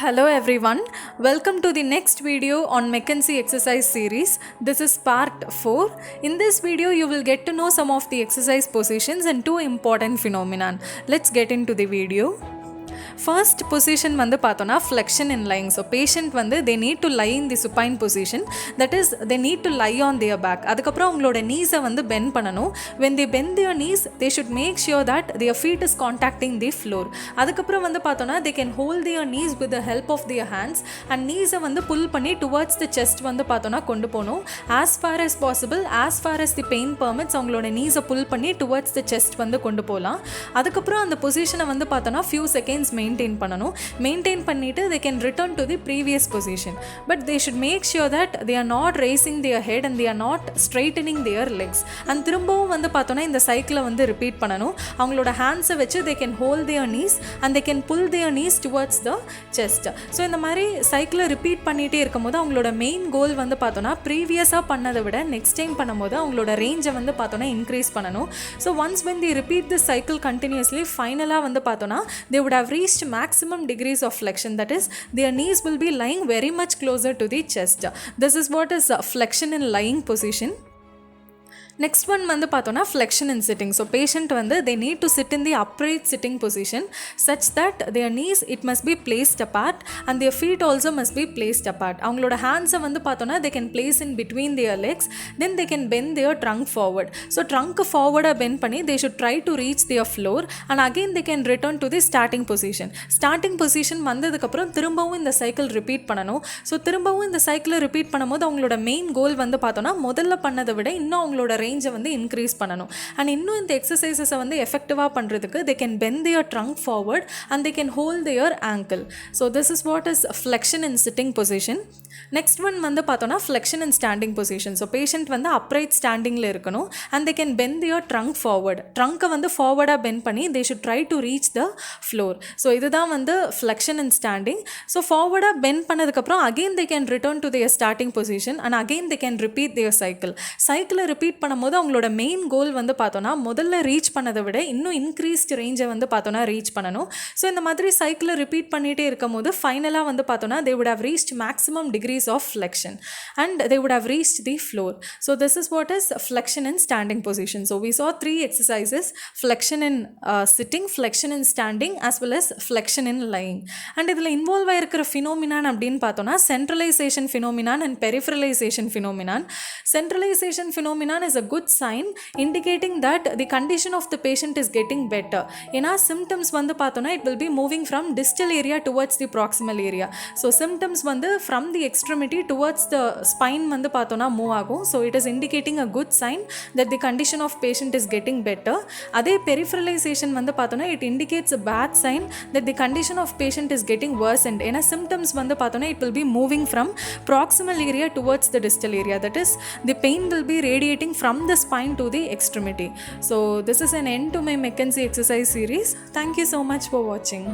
Hello everyone, welcome to the next video on McKenzie exercise series. This is part 4. In this video you will get to know some of the exercise positions and two important phenomena. Let's get into the video. First position வந்து பார்த்தோன்னா flexion in lying. So patient வந்து they need to lie in the supine position, that is they need to lie on their back. அதுக்கப்புறம் அவங்களோட knees-ஐ வந்து bend பண்ணணும். When they bend their knees they should make sure that their feet is contacting the floor. அதுக்கப்புறம் வந்து பார்த்தோன்னா they can hold their knees with the help of their hands and knees-ஐ வந்து pull பண்ணி towards the chest வந்து பார்த்தோன்னா கொண்டு போகணும். As far as possible, as far as the pain permits, அவங்களோட knees-ஐ pull பண்ணி towards the chest வந்து கொண்டு போகலாம். அதுக்கப்புறம் அந்த பொசிஷனை வந்து பார்த்தோன்னா few seconds maintain பண்ணணும். Maintain பண்ணிட்டு they can return to the previous position, but they should make sure that they are not raising their head and they are not straightening their legs. And திரும்பவும் வந்து பார்த்தோன்னா இந்த சைக்கிளை வந்து repeat பண்ணணும். அவங்களோட ஹேண்ட்ஸை வச்சு they can hold their knees and they can pull their knees towards the chest. So இந்த மாதிரி சைக்கிளை ரிப்பீட் பண்ணிகிட்டே இருக்கும்போது அவங்களோட மெயின் கோல் வந்து பார்த்தோன்னா ப்ரீவியஸாக பண்ணதை விட நெக்ஸ்ட் டைம் பண்ணும்போது அவங்களோட ரேஞ்சை வந்து பார்த்தோன்னா இன்க்ரீஸ் பண்ணணும். So once when they repeat this cycle continuously, ஃபைனலாக வந்து பார்த்தோன்னா they would have reached maximum degrees of flexion, that is their knees will be lying very much closer to the chest. This is what is flexion in lying position. Next one வந்து பார்த்தோன்னா flexion in sitting. So patient வந்து they need to sit in the upright sitting position such that their knees it must be placed apart and their feet also must be placed apart. அவங்களோட ஹேண்ட்ஸை வந்து பார்த்தோன்னா they can place in between their legs, then they can bend their trunk forward. So trunk forward-ஆ bend பண்ணி they should try to reach their floor and again they can return to the starting position. Starting position வந்ததுக்கப்புறம் திரும்பவும் இந்த cycle repeat பண்ணணும். So திரும்பவும் இந்த சைக்கிளை repeat பண்ணும்போது அவங்களோட மெயின் கோல் வந்து பார்த்தோன்னா முதல்ல பண்ணதை விட இன்னும் அவங்களோட ரேஞ்சை வந்து இன்க்ரீஸ் பண்ணணும். அண்ட் இன்னும் இந்த எக்ஸசைசஸை வந்து எஃபெக்டிவாக பண்ணுறதுக்கு they can bend their trunk forward and they can hold their ankle. So this is what is flexion in sitting position. Next one வந்து பார்த்தோன்னா flexion in standing position. So patient வந்து upright ஸ்டாண்டிங்கில் இருக்கணும் and they can bend their trunk forward. ட்ரங்க்கை வந்து ஃபார்வர்டாக bend பண்ணி they should try to reach the floor. So இதுதான் வந்து flexion in standing. ஸோ ஃபார்வர்டாக பெண்ட் பண்ணதுக்கப்புறம் again they can return to their starting position and again they can repeat their cycle. சைக்கிளை repeat பண்ணும்போது அவங்களோட மெயின் கோல் வந்து பார்த்தோன்னா முதல்ல ரீச் பண்ணதை விட இன்னும் இன்க்ரீஸ்ட் ரேஞ்சை வந்து பார்த்தோன்னா ரீச் பண்ணணும். ஸோ இந்த மாதிரி சைக்கிளை ரிப்பீட் பண்ணிகிட்டே இருக்கும் போது ஃபைனலாக வந்து பார்த்தோன்னா they would have reached maximum degrees of flexion and they would have reached the floor. So this is what is flexion in standing position. So we saw three exercises: flexion in sitting, flexion in standing, as well as flexion in lying. And இதில் involve ஆகிருக்கிற phenomenon அப்படின்னு பார்த்தோன்னா centralization phenomenon and peripheralization phenomenon. Centralization phenomenon is a good sign indicating that the condition of the patient is getting better. ஏன்னா symptoms வந்து பார்த்தோன்னா it will be moving from distal area towards the proximal area. So symptoms வந்து from the extremity towards the spine வந்து பார்த்தோன்னா move ஆகும். So it is indicating a good sign that the condition of patient is getting better. அதே peripheralization வந்து பார்த்தோன்னா it indicates a bad sign that the condition of patient is getting worsened. ஏன்னா symptoms வந்து பார்த்தோன்னா it will be moving from proximal area towards the distal area, that is the pain will be radiating from the spine to the extremity. So this is an end to my McKenzie exercise series. Thank you so much for watching.